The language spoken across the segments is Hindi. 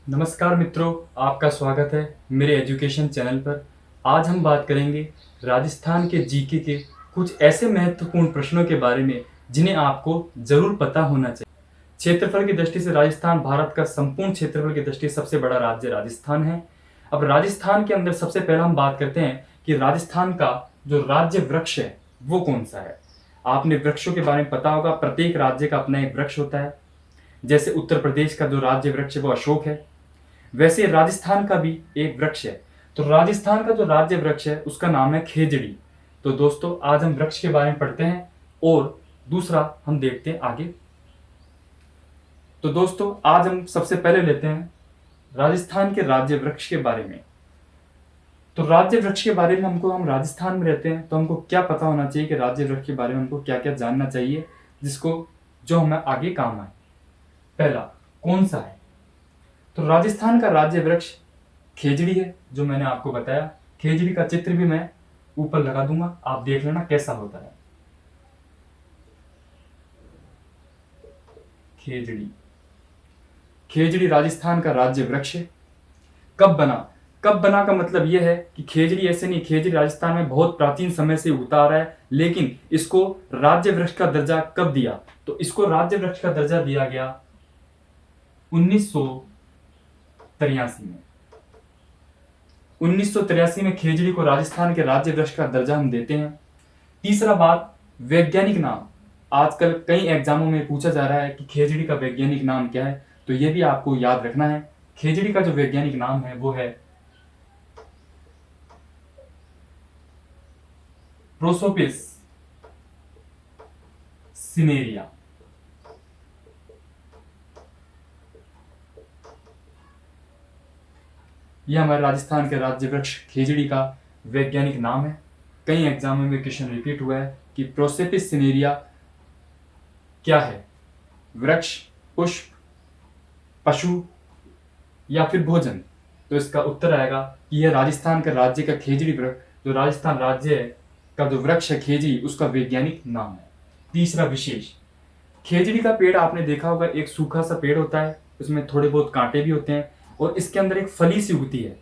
नमस्कार मित्रों, आपका स्वागत है मेरे एजुकेशन चैनल पर। आज हम बात करेंगे राजस्थान के जीके के कुछ ऐसे महत्वपूर्ण प्रश्नों के बारे में जिन्हें आपको जरूर पता होना चाहिए। क्षेत्रफल की दृष्टि से राजस्थान भारत का संपूर्ण क्षेत्रफल की दृष्टि से सबसे बड़ा राज्य राजस्थान है। अब राजस्थान के अंदर सबसे पहला हम बात करते हैं कि राजस्थान का जो राज्य वृक्ष है वो कौन सा है। आपने वृक्षों के बारे में पता होगा, प्रत्येक राज्य का अपना एक वृक्ष होता है। जैसे उत्तर प्रदेश का जो राज्य वृक्ष है वो अशोक है, वैसे राजस्थान का भी एक वृक्ष है। तो राजस्थान का जो राज्य वृक्ष है उसका नाम है खेजड़ी। तो दोस्तों, आज हम वृक्ष के बारे में पढ़ते हैं और दूसरा हम देखते हैं आगे। तो दोस्तों, आज हम सबसे पहले लेते हैं राजस्थान के राज्य वृक्ष के बारे में। तो राज्य वृक्ष के बारे में हम राजस्थान में रहते हैं तो हमको क्या पता होना चाहिए कि राज्य वृक्ष के बारे में हमको क्या क्या जानना चाहिए जो हमें आगे काम आए। पहला, कौन सा है? तो राजस्थान का राज्य वृक्ष खेजड़ी है, जो मैंने आपको बताया। खेजड़ी का चित्र भी मैं ऊपर लगा दूंगा, आप देख लेना कैसा होता है। खेजड़ी खेजड़ी राजस्थान का राज्य वृक्ष है। कब बना? कब बना का मतलब यह है कि खेजड़ी ऐसे नहीं, खेजड़ी राजस्थान में बहुत प्राचीन समय से उगता आ रहा है, लेकिन इसको राज्य वृक्ष का दर्जा कब दिया? तो इसको राज्य वृक्ष का दर्जा दिया गया 1983 में। 1983 में खेजड़ी को राजस्थान के राज्य वृक्ष का दर्जा हम देते हैं। तीसरा बात, वैज्ञानिक नाम। आजकल कई एग्जामों में पूछा जा रहा है कि खेजड़ी का वैज्ञानिक नाम क्या है, तो यह भी आपको याद रखना है। खेजड़ी का जो वैज्ञानिक नाम है वो है प्रोसोपिस सिनेरिया। यह हमारे राजस्थान के राज्य वृक्ष खेजड़ी का वैज्ञानिक नाम है। कई एग्जामों में क्वेश्चन रिपीट हुआ है कि प्रोसेपिस सिनेरिया क्या है? वृक्ष, पुष्प, पशु या फिर भोजन? तो इसका उत्तर आएगा कि यह राजस्थान का राज्य का खेजड़ी वृक्ष, जो राजस्थान राज्य का जो वृक्ष है खेजड़ी, उसका वैज्ञानिक नाम है। तीसरा विशेष, खेजड़ी का पेड़ आपने देखा होगा, एक सूखा सा पेड़ होता है, उसमें थोड़े बहुत कांटे भी होते हैं और इसके अंदर एक फली सी उगती है।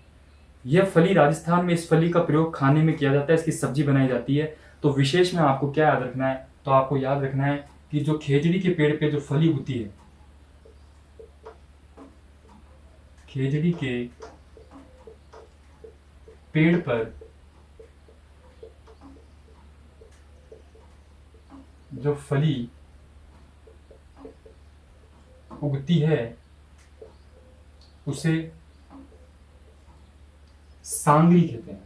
यह फली राजस्थान में, इस फली का प्रयोग खाने में किया जाता है, इसकी सब्जी बनाई जाती है। तो विशेष में आपको क्या याद रखना है? तो आपको याद रखना है कि जो खेजड़ी के पेड़ पे जो फली उगती है, खेजड़ी के पेड़ पर जो फली उगती है उसे सांगरी कहते हैं।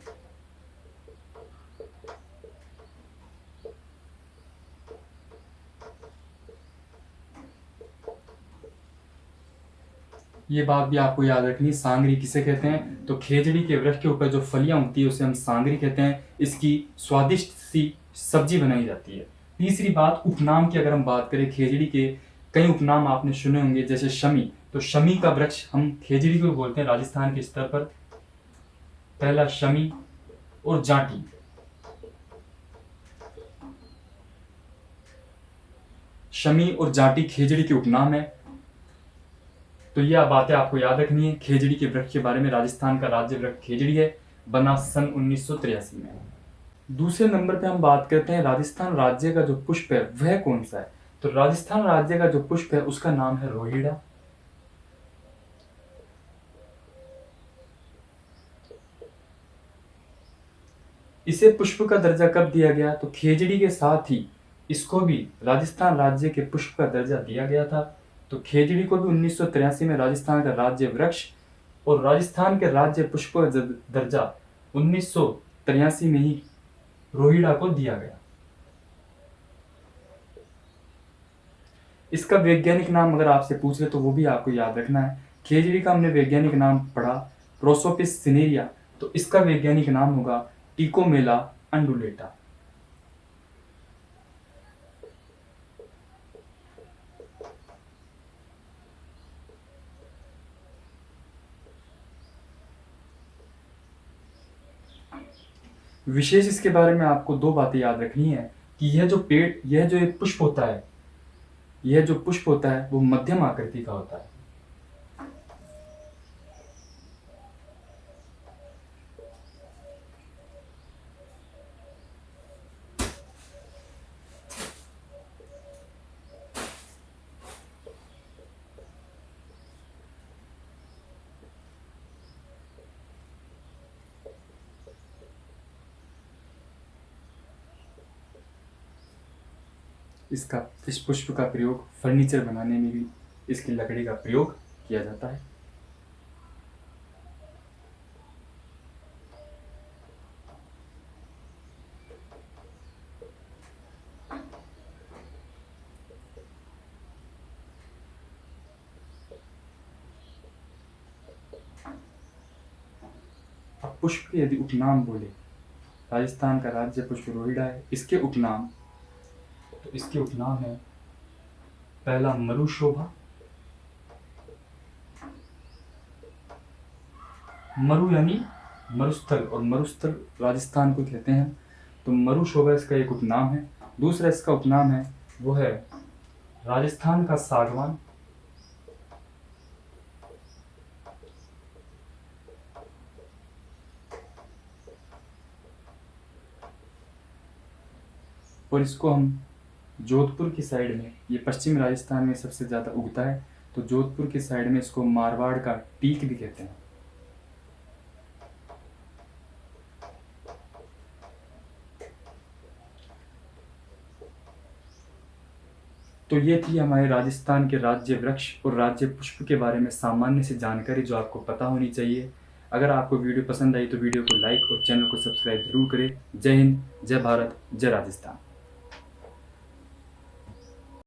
ये बात भी आपको याद रखनी, सांगरी किसे कहते हैं? तो खेजड़ी के वृक्ष के ऊपर जो फलियां उगती है उसे हम सांगरी कहते हैं। इसकी स्वादिष्ट सी सब्जी बनाई जाती है। तीसरी बात, उपनाम की अगर हम बात करें, खेजड़ी के कई उपनाम आपने सुने होंगे, जैसे शमी। तो शमी का वृक्ष हम खेजड़ी को बोलते हैं राजस्थान के स्तर पर। पहला शमी और जाटी। शमी और जाटी खेजड़ी के उपनाम है। तो यह बातें आपको याद रखनी है खेजड़ी के वृक्ष के बारे में। राजस्थान का राज्य वृक्ष खेजड़ी है, बना सन 1983 में। दूसरे नंबर पे हम बात करते हैं राजस्थान राज्य का जो पुष्प है वह कौन सा है। तो राजस्थान राज्य का जो पुष्प है उसका नाम है रोहिड़ा। इसे पुष्प का दर्जा कब दिया गया? तो खेजड़ी के साथ ही इसको भी राजस्थान राज्य के पुष्प का दर्जा दिया गया था। तो खेजड़ी को भी 1983 में राजस्थान का राज्य वृक्ष और राजस्थान के राज्य पुष्प का दर्जा 1983 में ही रोहिड़ा को दिया गया। इसका वैज्ञानिक नाम अगर आपसे पूछ ले तो वो भी आपको याद रखना है। खेजड़ी का हमने वैज्ञानिक नाम पढ़ा प्रोसोपिस सिनेरिया, तो इसका वैज्ञानिक नाम होगा टिकोमेला अंडुलेटा। विशेष इसके बारे में आपको दो बातें याद रखनी है कि यह जो एक पुष्प होता है, यह जो पुष्प होता है वो मध्यम आकृति का होता है। इस पुष्प का प्रयोग फर्नीचर बनाने में भी इसकी लकड़ी का प्रयोग किया जाता है। अब पुष्प के यदि उपनाम बोले, राजस्थान का राज्य पुष्प रोहिड़ा है। इसके उपनाम, तो इसके उपनाम है पहला मरुशोभा। मरु यानी मरुस्थल, और मरुस्थल राजस्थान को कहते हैं, तो मरुशोभा इसका एक उपनाम है। दूसरा इसका उपनाम है वो है राजस्थान का सागवान। और इसको हम जोधपुर की साइड में, ये पश्चिम राजस्थान में सबसे ज़्यादा उगता है, तो जोधपुर की साइड में इसको मारवाड़ का टीक भी कहते हैं। तो ये थी हमारे राजस्थान के राज्य वृक्ष और राज्य पुष्प के बारे में सामान्य सी जानकारी जो आपको पता होनी चाहिए। अगर आपको वीडियो पसंद आई तो वीडियो को लाइक और चैनल को सब्सक्राइब जरूर करें। जय हिंद, जय भारत, जय राजस्थान।